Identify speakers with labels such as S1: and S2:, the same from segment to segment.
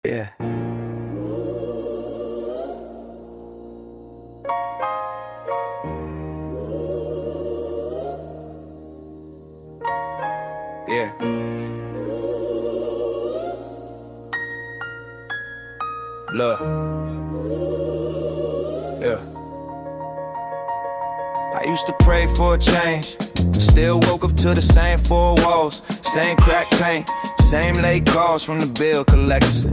S1: Yeah. Yeah. Look. Yeah. I used to pray for a change, still woke up to the same four walls, same crack paint, same late calls from the bill collectors.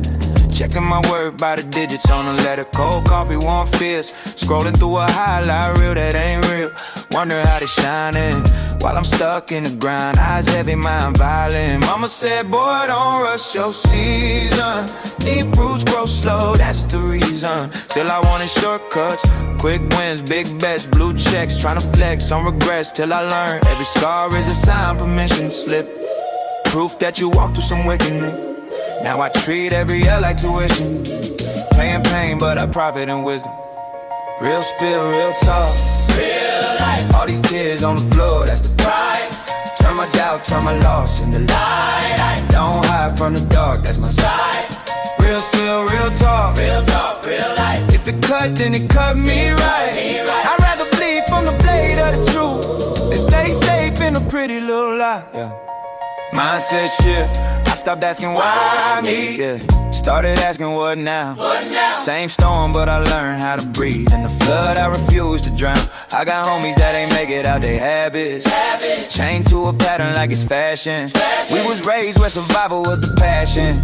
S1: Checking my work by the digits on the letter. Cold coffee, warm fears. Scrolling through a highlight reel that ain't real. Wonder how they shining while I'm stuck in the grind. Eyes heavy, mind violent. Mama said, boy, don't rush your season. Deep roots grow slow, that's the reason. Still I wanted shortcuts, quick wins, big bets, blue checks. Trying to flex on regrets till I learn every scar is a sign, permission to slip. Proof that you walked through some wickedness. Now I treat every L like tuition. Playing pain, but I profit in wisdom. Real spill, real talk. Real life. All these tears on the floor, that's the price. Turn my doubt, turn my loss into light. I don't hide from the dark, that's my side. Real spill, real talk. Real talk, real life. If it cut, then it cut me right. I'd rather bleed from the blade of the truth than stay safe in a pretty little lie. Yeah. Mindset shift. Stopped asking why me, yeah. Started asking what now? Same storm, but I learned how to breathe. In the flood, I refuse to drown. I got homies that ain't make it out their habits. Chained to a pattern like it's fashion. We was raised where survival was the passion.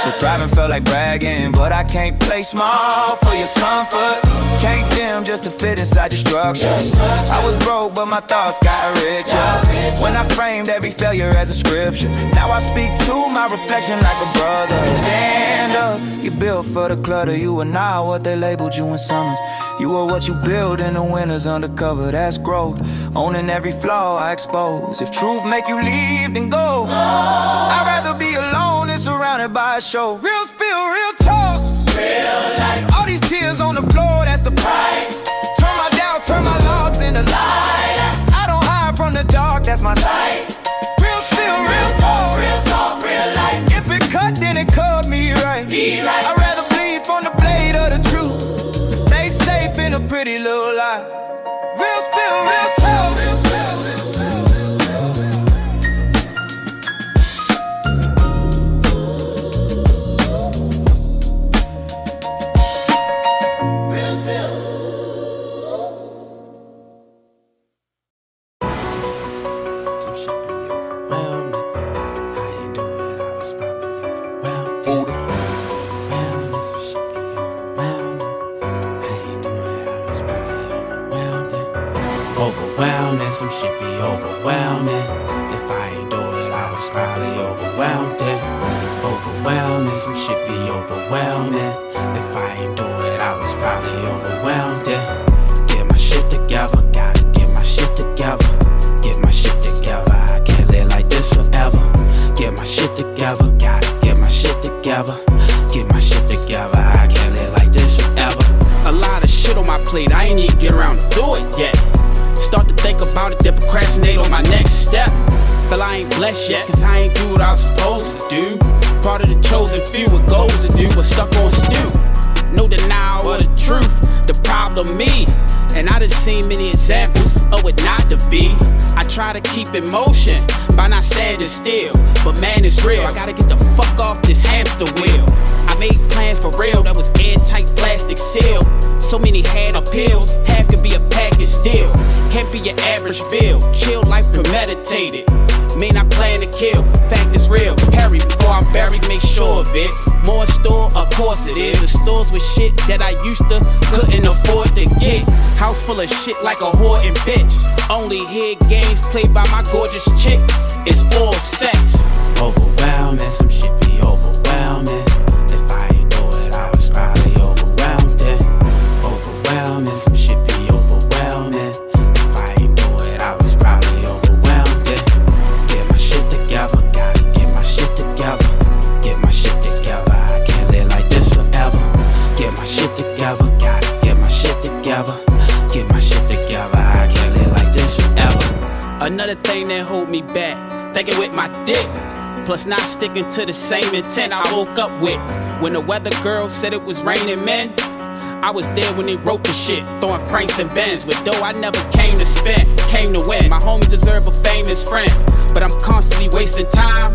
S1: So thriving felt like bragging, but I can't play small for your comfort. Can't dim just to fit inside your structure. I was broke, but my thoughts got richer when I framed every failure as a scripture. Now I speak to my reflection like a brother. Stand up, you built for the clutter. You were not what they labeled you in summers. You were what you build in the winters undercover. That's growth, owning every flaw I expose. If truth make you leave, then go. I'd rather be alone than surrounded by a show. Real spill, real talk. Real life. All these tears on the floor, that's the price. Turn my doubt, turn my loss into light. I don't hide from the dark, that's my sight. Real spill, real talk. Real talk, real life. If it cut, then it cut me right. I'd rather bleed from the blade of the truth than stay safe in a pretty little lie. Real spill, real talk. Real
S2: Overwhelming, some shit be overwhelming. If I ain't do it, I was probably overwhelmed. Overwhelming, some shit be overwhelming. If I ain't do it, I was probably overwhelmed. Get my shit together, gotta get my shit together. Get my shit together, I can't live like this forever. Get my shit together, gotta get my shit together. Get my shit together, I can't live like this forever. A lot of shit on my plate, I ain't even get around to do it yet. Start to think about it, then procrastinate on my next step. Feel I ain't blessed yet, cause I ain't do what I was supposed to do. Part of the chosen few with goals to do, but stuck on stew. No denial of the truth, the problem me. And I done seen many examples of it not to be. I try to keep in motion by not standing still, but man, it's real, I gotta get the fuck off this hamster wheel. I made plans for real that was airtight plastic seal. So many had appeals, half could be a package deal. Can't be your average bill, chill life premeditated. Mean I plan to kill, fact is real. Hurry before I'm buried, make sure of it. More in store, of course it is. The stores with shit that I used to couldn't afford to get. House full of shit like a whore and bitch. Only hear games played by my gorgeous chick. It's all sex. Overwhelming, some shit be overwhelming. If I ain't do it, I was probably overwhelmed. Overwhelming, some shit be overwhelming. If I ain't do it, I was probably overwhelmed. Get my shit together, gotta get my shit together. Get my shit together, I can't live like this forever. Get my shit together, gotta get my shit together. Get my shit together, I can't live like this forever. Another thing that hold me back, thinking with my dick. plus not sticking to the same intent I woke up with. When the weather girl said it was raining men, I was there when they wrote the shit, throwing Franks and Bens with dough I never came to spend, came to win. My homies deserve a famous friend, but I'm constantly wasting time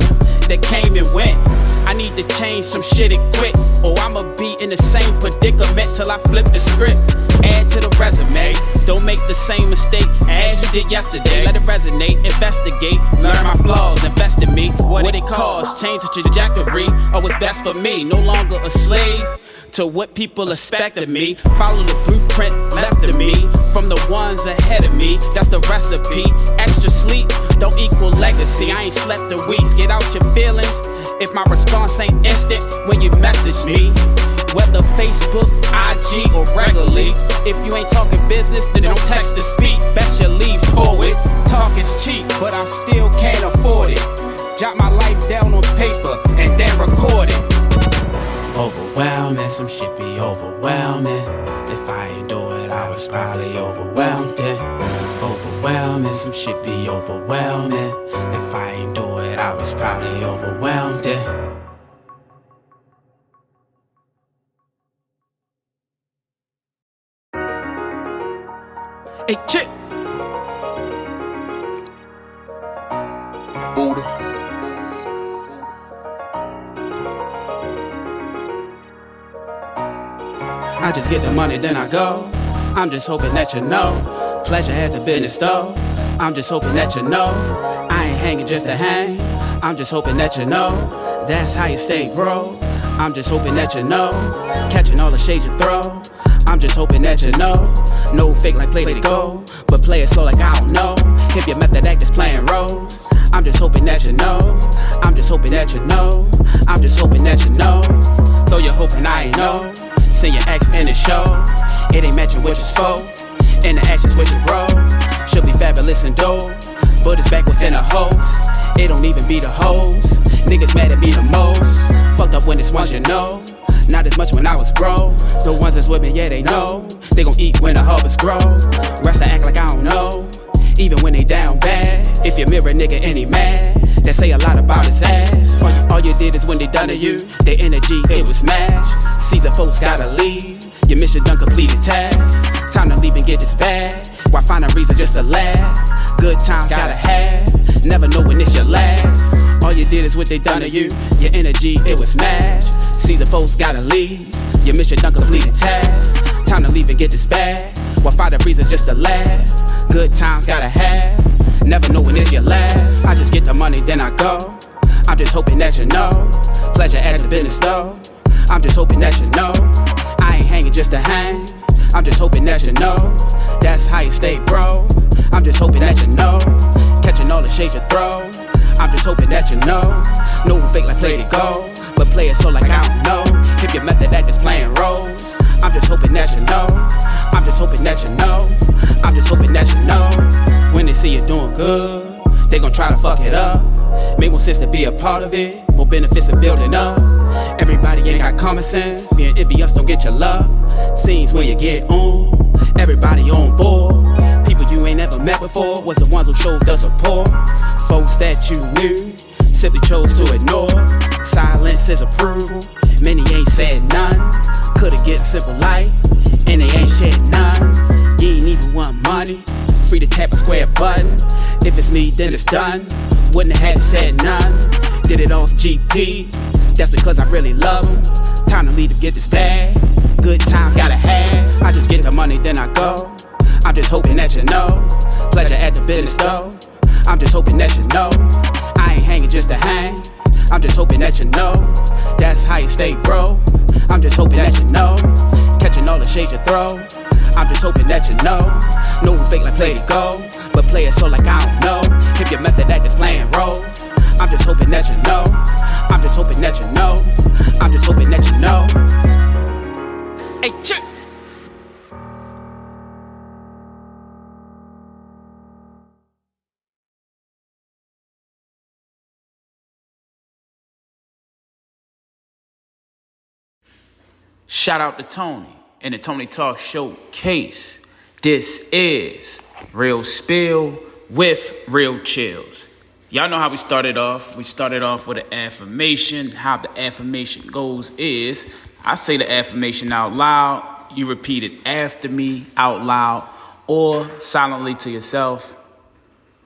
S2: that came and went. I need to change some shit and quit, or I'ma be in the same predicament till I flip the script. Add to the resume, don't make the same mistake as you did yesterday. Let it resonate, investigate, learn my flaws, invest in me. What it costs, change the trajectory, or what's best for me. No longer a slave to what people expect of me. Follow the blueprint left of me from the ones ahead of me. That's the recipe. Extra sleep don't equal legacy. I ain't slept in weeks. Get out your feelings if my response ain't instant when you message me. Whether Facebook, IG, or regularly. If you ain't talking business, then don't text to speak. Best you leave forward. Talk is cheap, but I still can't afford it. Jot my life down on paper and then record it.
S3: Overwhelming, some shit be overwhelming. If I ain't do it, I was probably overwhelmed it. Overwhelming, some shit be overwhelming. If I ain't do it, I was probably overwhelmed it.
S2: Hey, chick.
S1: Buddha.
S2: I just get the money, then I go. I'm just hoping that you know. Pleasure at the business though. I'm just hoping that you know. I ain't hanging just to hang. I'm just hoping that you know. That's how you stay, bro. I'm just hoping that you know. Catching all the shades you throw. I'm just hoping that you know. No fake like play to go, but play it so like I don't know. If your method act is playing roles, I'm just hoping that you know. I'm just hoping that you know. I'm just hoping that you know. Though you're hoping I ain't know. Send your ex in the show. It ain't matching what you spoke. And the actions what you bro. Should be fabulous and dope, but it's back what's in the host. It don't even be the hoes. Niggas mad at me the most. Fucked up when it's ones you know. Not as much when I was broke. The ones that's with me, yeah, they know. They gon' eat when the harvest grow. Rest I act like I don't know. Even when they down bad. If you mirror a nigga and he mad, that say a lot about his ass. All you did is when they done to you, their energy, it was smashed. Season folks gotta leave. Your mission done completed task. Time to leave and get this bag. Why find a reason just to laugh? Good times gotta have. Never know when it's your last. All you did is what they done to you. Your energy, it was smashed. Season folks gotta leave. Your mission done completed task. Time to leave and get this bag. Why find a reason just to laugh? Good times gotta have. Never know when it's your last. I just get the money, then I go. I'm just hoping that you know. Pleasure at the business though. I'm just hoping that you know. I ain't hanging just to hang. I'm just hoping that you know. That's how you stay, bro. I'm just hoping that you know. Catching all the shades you throw. I'm just hoping that you know. No fake like play to go, but play it so like I don't know. If your method act is playing roles, I'm just hoping that you know. I'm just hoping that you know. I'm just hoping that you know. When they see you doing good, they gon' try to fuck it up. Make more sense to be a part of it. More benefits of building up. Everybody ain't got common sense. Being envious don't get your love. Scenes where you get on. Everybody on board. People you ain't never met before was the ones who showed the support. Folks that you knew simply chose to ignore. Silence is approval. Many ain't said none. Could've get simple light, and they ain't shed none. You ain't even want money. Free to tap a square button. If it's me, then it's done. Wouldn't have had to said none. Did it off GP. That's because I really love them. Time to leave to get this bag. Good times gotta have. I just get the money, then I go. I'm just hoping that you know. Pleasure at the business though. I'm just hoping that you know. I ain't hanging just to hang. I'm just hoping that you know. That's how you stay, bro. I'm just hoping that you know. Catching all the shades you throw. I'm just hoping that you know. No fake like play to go, but play it so like I don't know. If your method act is playing roles, I'm just hoping that you know. I'm just hoping that you know. I'm just hoping that you know. Hey, chick. Shout out to Tony and the Tony Talk Showcase. This is Real Spill with Real Chills. Y'all know how we started off. We started off with an affirmation. How the affirmation goes is, I say the affirmation out loud. You repeat it after me out loud or silently to yourself.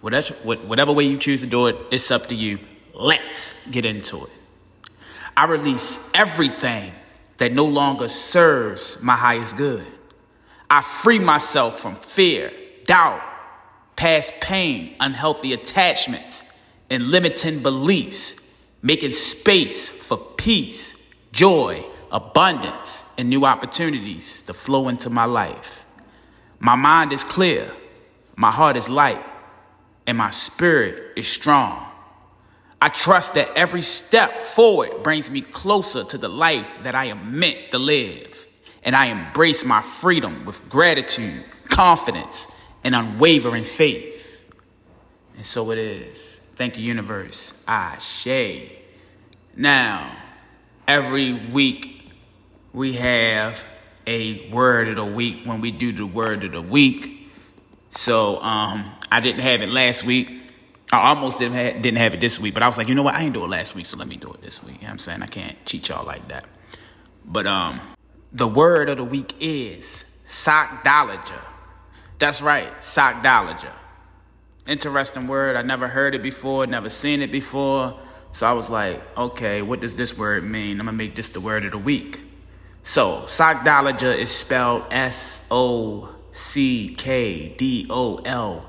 S2: Whatever way you choose to do it, it's up to you. Let's get into it. I release everything that no longer serves my highest good. I free myself from fear, doubt, past pain, unhealthy attachments, and limiting beliefs, making space for peace, joy, abundance, and new opportunities to flow into my life. My mind is clear, my heart is light, and my spirit is strong. I trust that every step forward brings me closer to the life that I am meant to live, and I embrace my freedom with gratitude, confidence, and unwavering faith. And so it is. Thank you, universe. Ashe. Now, every week we have a word of the week when we do the word of the week. So I didn't have it last week. I almost didn't have it this week, but I was like, you know what? I didn't do it last week, so let me do it this week. You know what I'm saying? I can't cheat y'all like that. But the word of the week is sockdology. That's right, sockdology. Interesting word. I never heard it before, never seen it before. So I was like, okay, what does this word mean? I'm going to make this the word of the week. So sockdology is spelled Sockdolager. Sockdolager.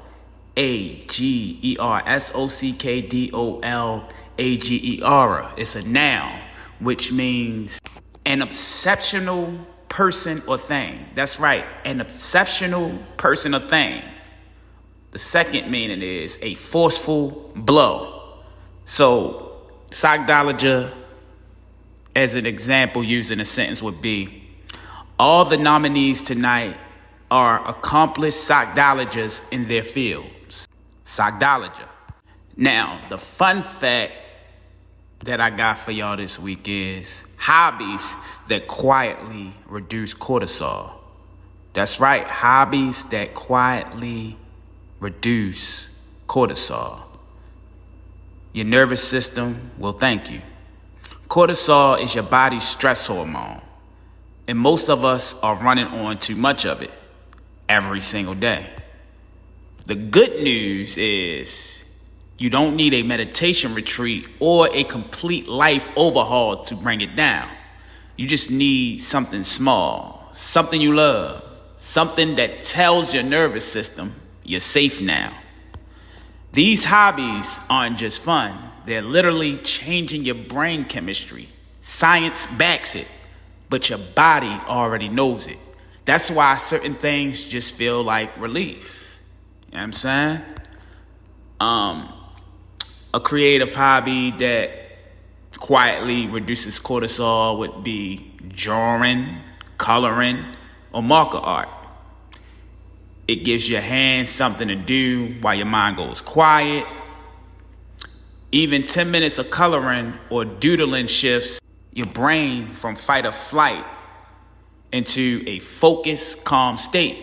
S2: It's a noun, which means an exceptional person or thing. That's right, an exceptional person or thing. The second meaning is a forceful blow. So sockdology, as an example used in a sentence, would be, all the nominees tonight are accomplished sockdologists in their fields. Sockdology. Now, the fun fact that I got for y'all this week is hobbies that quietly reduce cortisol. That's right, hobbies that quietly reduce cortisol. Your nervous system will thank you. Cortisol is your body's stress hormone, and most of us are running on too much of it every single day. The good news is you don't need a meditation retreat or a complete life overhaul to bring it down. You just need something small, something you love, something that tells your nervous system you're safe now. These hobbies aren't just fun. They're literally changing your brain chemistry. Science backs it, but your body already knows it. That's why certain things just feel like relief. You know what I'm saying? A creative hobby that quietly reduces cortisol would be drawing, coloring, or marker art. It gives your hands something to do while your mind goes quiet. Even 10 minutes of coloring or doodling shifts your brain from fight or flight into a focused, calm state.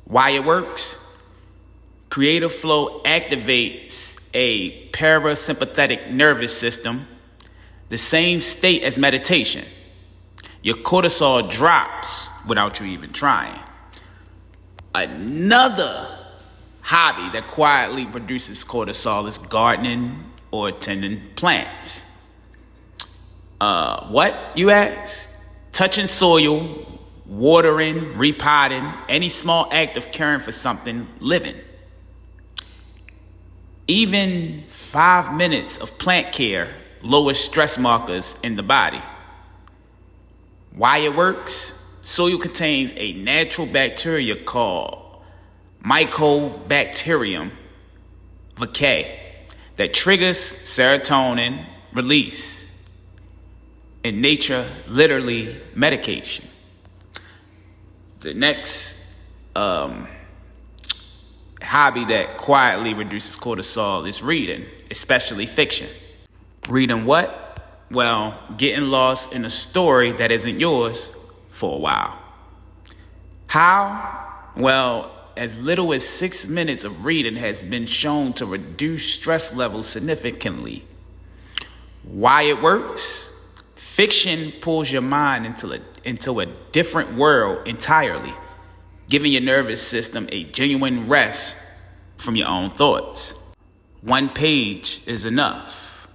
S2: Why it works? Creative flow activates a parasympathetic nervous system, the same state as meditation. Your cortisol drops without you even trying. Another hobby that quietly produces cortisol is gardening or tending plants. What, you ask? Touching soil, watering, repotting, any small act of caring for something living. Even 5 minutes of plant care lowers stress markers in the body. Why it works? Soil contains a natural bacteria called Mycobacterium vaccae that triggers serotonin release. In nature, literally medication. The next hobby that quietly reduces cortisol is reading, especially fiction. Reading what? Well, getting lost in a story that isn't yours for a while. How? Well, as little as 6 minutes of reading has been shown to reduce stress levels significantly. Why it works? Fiction pulls your mind into a different world entirely, giving your nervous system a genuine rest from your own thoughts. One page is enough.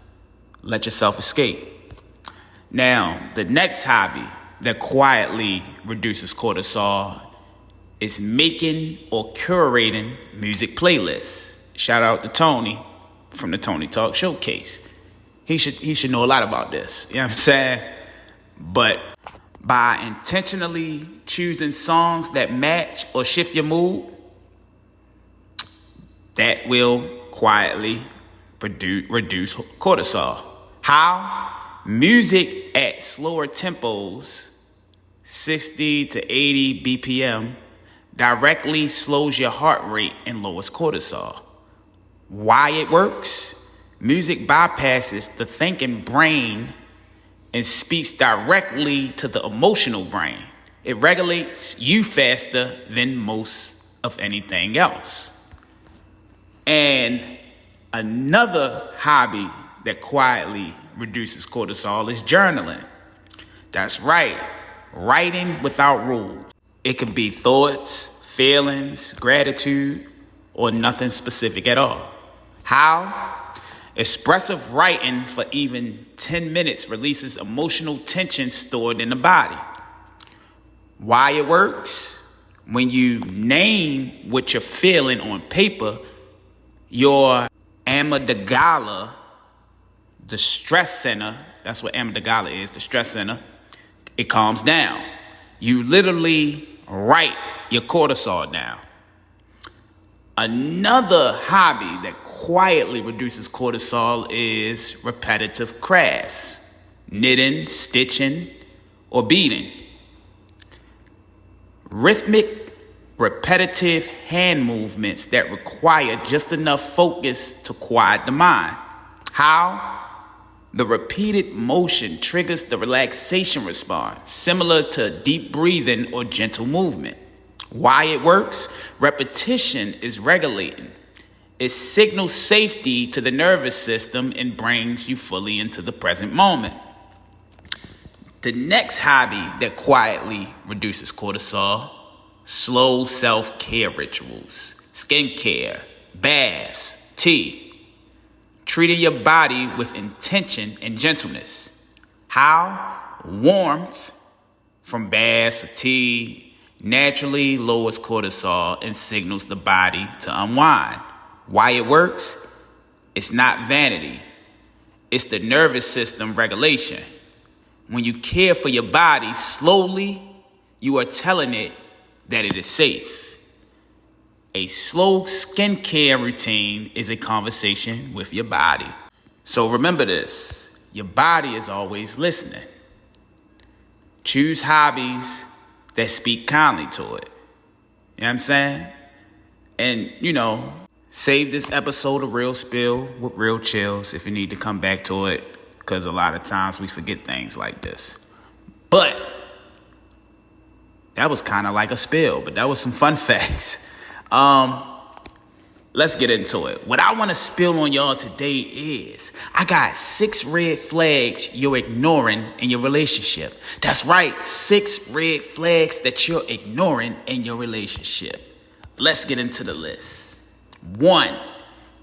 S2: Let yourself escape. Now, the next hobby that quietly reduces cortisol is making or curating music playlists. Shout out to Tony from the Tony Talk Showcase. He should know a lot about this. You know what I'm saying? But by intentionally choosing songs that match or shift your mood, that will quietly reduce cortisol. How? Music at slower tempos, 60 to 80 BPM, directly slows your heart rate and lowers cortisol. Why it works? Music bypasses the thinking brain and speaks directly to the emotional brain. It regulates you faster than most of anything else. And another hobby that quietly reduces cortisol is journaling. That's right, writing without rules. It can be thoughts, feelings, gratitude, or nothing specific at all. How? Expressive writing for even 10 minutes releases emotional tension stored in the body. Why it works? When you name what you're feeling on paper, your amygdala, the stress center, that's what amygdala is, the stress center, it calms down. You literally write your cortisol down. Another hobby that quietly reduces cortisol is repetitive crafts, knitting, stitching, or beading. Rhythmic, repetitive hand movements that require just enough focus to quiet the mind. How? The repeated motion triggers the relaxation response, similar to deep breathing or gentle movement. Why it works? Repetition is regulating. It signals safety to the nervous system and brings you fully into the present moment. The next hobby that quietly reduces cortisol, slow self-care rituals, skincare, baths, tea. Treating your body with intention and gentleness. How? Warmth from baths or tea naturally lowers cortisol and signals the body to unwind. Why it works? It's not vanity. It's the nervous system regulation. When you care for your body slowly, you are telling it that it is safe. A slow skincare routine is a conversation with your body. So remember this, your body is always listening. Choose hobbies that speak kindly to it. You know what I'm saying? And, save this episode of Real Spill with Real Chills if you need to come back to it, because a lot of times we forget things like this. But that was kind of like a spill, but that was some fun facts. Let's get into it. What I want to spill on y'all today is I got 6 red flags you're ignoring in your relationship. That's right, 6 red flags that you're ignoring in your relationship. Let's get into the list. 1,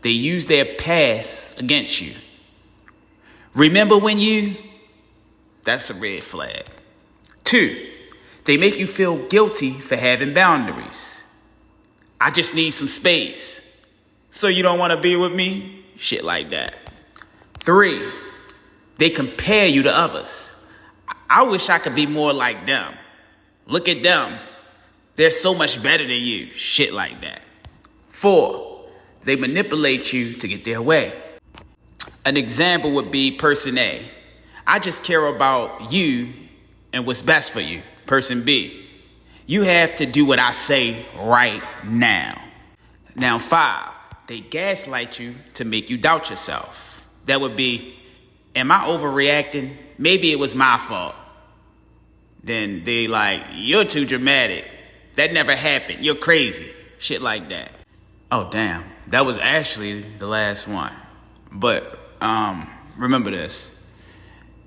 S2: they use their past against you. Remember when you? That's a red flag. 2, they make you feel guilty for having boundaries. I just need some space. So you don't want to be with me? Shit like that. 3, they compare you to others. I wish I could be more like them. Look at them. They're so much better than you. Shit like that. 4, they manipulate you to get their way. An example would be person A. I just care about you and what's best for you. Person B. You have to do what I say right now. Now 5, they gaslight you to make you doubt yourself. That would be, am I overreacting? Maybe it was my fault. Then they like, you're too dramatic. That never happened. You're crazy. Shit like that. Oh, damn. That was actually the last one. But remember this.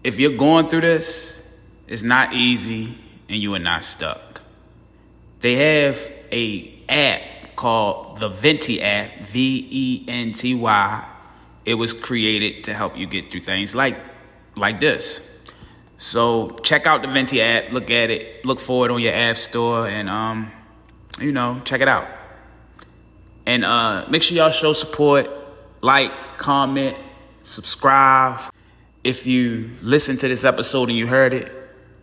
S2: If you're going through this, it's not easy and you are not stuck. They have a app called the Venti app, Venty. It was created to help you get through things like this. So check out the Venti app, look at it, look for it on your app store, and check it out. And make sure y'all show support, like, comment, subscribe. If you listen to this episode and you heard it,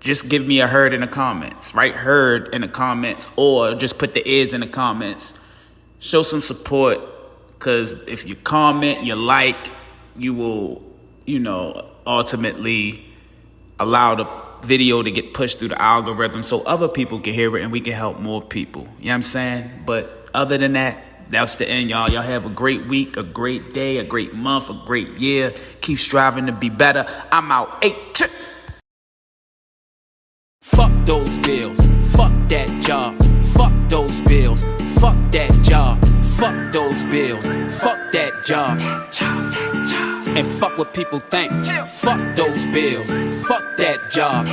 S2: just give me a heard in the comments. Write heard in the comments, or just put the ears in the comments. Show some support, because if you comment, you like, you will, ultimately allow the video to get pushed through the algorithm so other people can hear it and we can help more people. You know what I'm saying? But other than that, that's the end, y'all. Y'all have a great week, a great day, a great month, a great year. Keep striving to be better. I'm out. 8.
S3: Fuck those bills, fuck that job. Fuck those bills, fuck that job. Fuck those bills, fuck that job. And fuck what people think. Fuck those bills, fuck that job.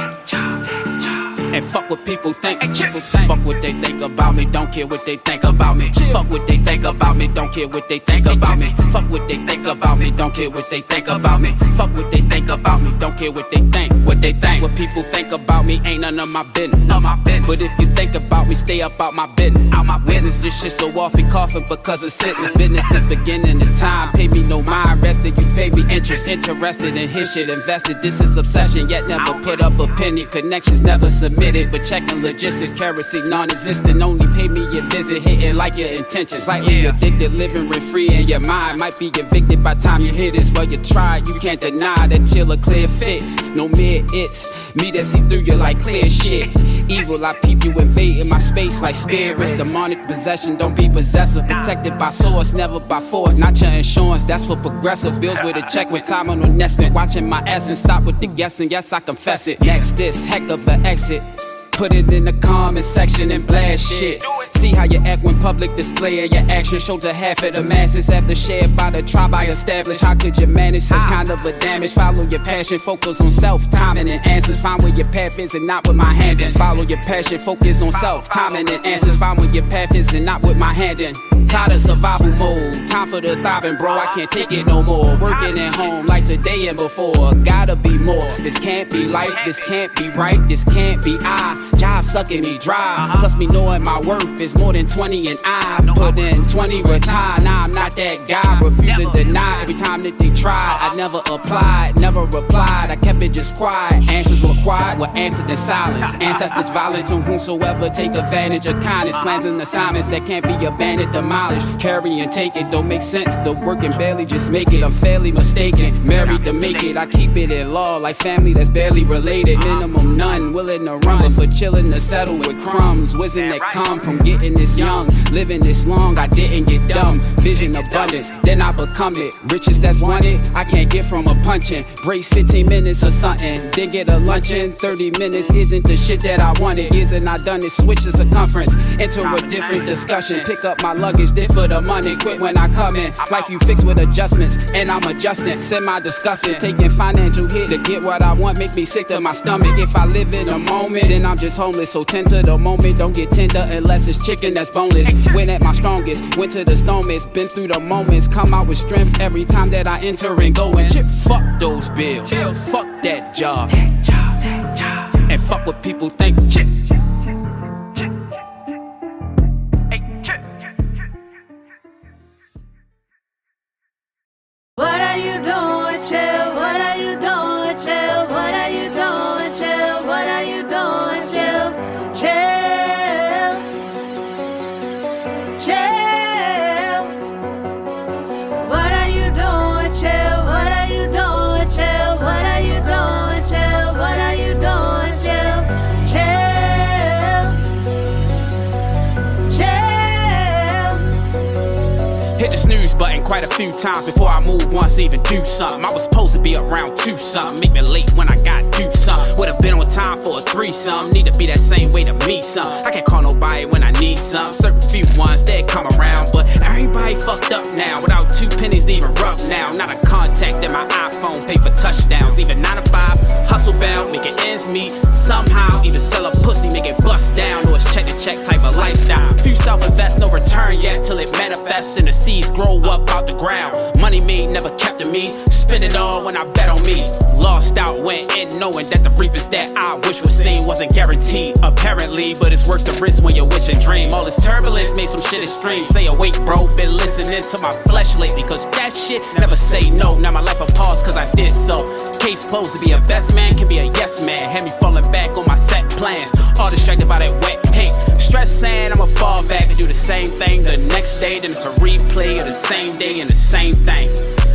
S3: And fuck what people think. Fuck what they think about me, don't care what they think about me. Fuck what they think about me, don't care what they think about me. Fuck what they think about me, don't care what they think about me. Fuck what they think about me, don't care what they think. What they think, what people think about me ain't none of my business. But if you think about me, stay up out my business. Out my business, this shit so often coughing because of sickness. Business since beginning of time, pay me no mind. Rather you pay me interest. Interested in his shit, invested. This is obsession, yet never put up a penny. Connections never submitted. But checking logistics, kerosene non-existent. Only pay me your visit, hitting like your intentions. Slightly addicted, living rent free in your mind. Might be evicted by time you hear this. Well, you tried, you can't deny that chill a clear fix. No mere it's me that see through you like clear shit. Evil, I peep you invading my space like spirits. Demonic possession, don't be possessive. Protected by source, never by force. Not your insurance, that's for progressive. Bills with a check with time on investment. Watching my essence, stop with the guessing. Yes, I confess it. Next, this heck of an exit. Put it in the comment section and blast shit. See how you act when public display of your action. Show to half of the masses after shared by the tribe I established. How could you manage such kind of a damage? Follow your passion, focus on self, timing and answers. Find where your path is and not with my hand in. Follow your passion, focus on self, timing and answers. Find where your path is and not with my hand in. Tired of survival mode, time for the thriving, bro. I can't take it no more. Working at home like today and before. Gotta be more. This can't be life, this can't be right, this can't be I. Job sucking me dry. Plus me knowing my worth is more than 20 and I put in 20, retire. Now I'm not that guy, refusing to deny. Every time that they tried, I never applied, never replied. I kept it just quiet. Answers required were answered in silence. Ancestors violent to whomsoever take advantage of kindness. Plans and assignments that can't be abandoned, demolished. Carry and take it, don't make sense. The work and barely just make it. I'm fairly mistaken, married to make it. I keep it in law like family that's barely related. Minimum none, willing to run for chilling to settle with crumbs. Wisdom that come from getting this young, living this long. I didn't get dumb. Vision abundance, then I become it. Riches that's wanted, I can't get from a punching. Brace 15 minutes or something, then get a luncheon. 30 minutes isn't the shit that I wanted. Isn't I done it? Switch the circumference, enter a different discussion. Pick up my luggage, did for the money. Quit when I come in. Life you fix with adjustments, and I'm adjusting. Semi-disgusting, taking financial hit to get what I want. Make me sick to my stomach. If I live in a moment, then I'm just homeless. So tend to the moment, don't get tender unless it's chicken that's boneless. When at my strongest, went to the stormest. Been through the moments, come out with strength every time that I enter and go in. Fuck those bills, fuck that job, and fuck what people think.
S4: What are you doing, chill? What are you doing, chill? What are you doing, chill? What are you doing, chill? Chill, chill. What are you doing, chill? What are you doing, chill? What are you doing, chill? What are you doing, chill? Chill.
S2: quite a few times before I move once, even do something. I was supposed to be around 2 something, make me late when I got do something. Would've been on time for a 3 something, need to be that same way to me something. I can't call nobody when I need something. Certain few ones, they come around, but everybody fucked up now. Without 2 pennies to even rub now. Not a contact in my iPhone, pay for touchdowns. Even 9 to 5, hustle bound, making ends meet. Somehow, even sell a pussy, make it bust down. Or it's check to check type of lifestyle. Few self-invest, no return yet, till it manifests and the seeds grow up out the ground. Money made, never kept to me. Spend it all when I bet on me. Lost out, went in knowing that the reapers that I wish was seen wasn't guaranteed. Apparently, but it's worth the risk when you wish and dream. All this turbulence made some shit extreme. Stay awake, bro, been listening to my flesh lately, cause that shit never say no. Now my life a pause cause I did so. Case closed, to be a best man can be a yes man. Had me falling back on my set plans, all distracted by that wet paint. Stress saying I'ma fall back and do the same thing the next day, then it's a replay of the same day and the same thing.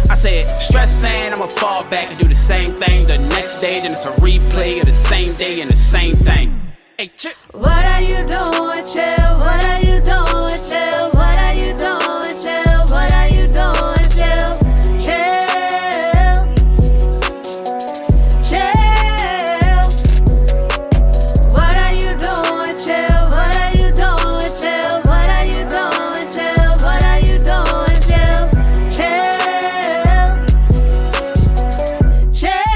S2: I said, stress saying I'ma fall back and do the same thing the next day, then it's a replay of the same day and the same thing. Hey,
S4: what are you doing, chill? What are you doing, chill? What are you doing, chill? What are you doing, chill? Chill, chill. What are you doing, chill? What are you doing, chill? What are you doing, chill? What are you doing, chill? Chill, chill.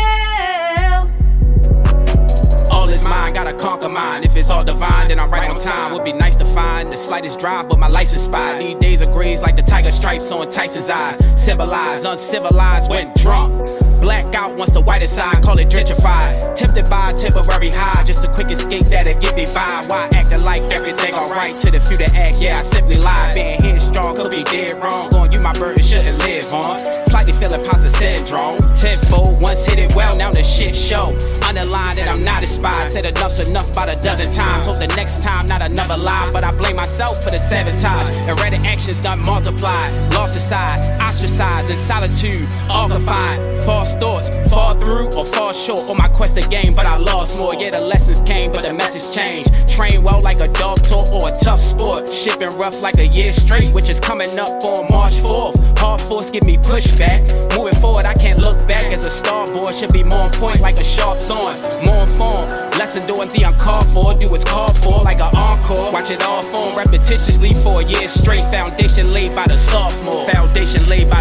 S2: all is mine, gotta conquer mine. If it's all divine, then I'm right on time. Would be nice to find the slightest drive, but my license spy. These days are grays like the tiger stripes on Tyson's eyes. Civilized, uncivilized, went drunk. Blackout once the whitest side, call it gentrified. Tempted by a temporary high, just a quick escape that'll get me by. Why acting like everything alright to the few that ask? Yeah, I simply lie. Being headstrong could be dead wrong. Going you my burden shouldn't live on. Slightly feeling imposter syndrome. Tenfold, once hit it well, now the shit show. Underline that I'm not inspired. Said enough's enough about a dozen times. Hope the next time not another lie, but I blame myself for the sabotage. Erratic actions done multiplied. Lost aside, ostracized in solitude, all confined. False thoughts, fall through or fall short on my quest to gain, but I lost more. Yeah, the lessons came, but the message changed. Train well like a dog taught or a tough sport. Shipping rough like a year straight, which is coming up on March 4th. Hard force give me pushback. Moving forward, I can't look back. As a starboard, should be more on point like a sharp thorn. More informed, lesson doing the uncalled for. Do what's called for like an encore. Watch it all form repetitiously for a year straight. Foundation laid by the sophomore. Foundation laid by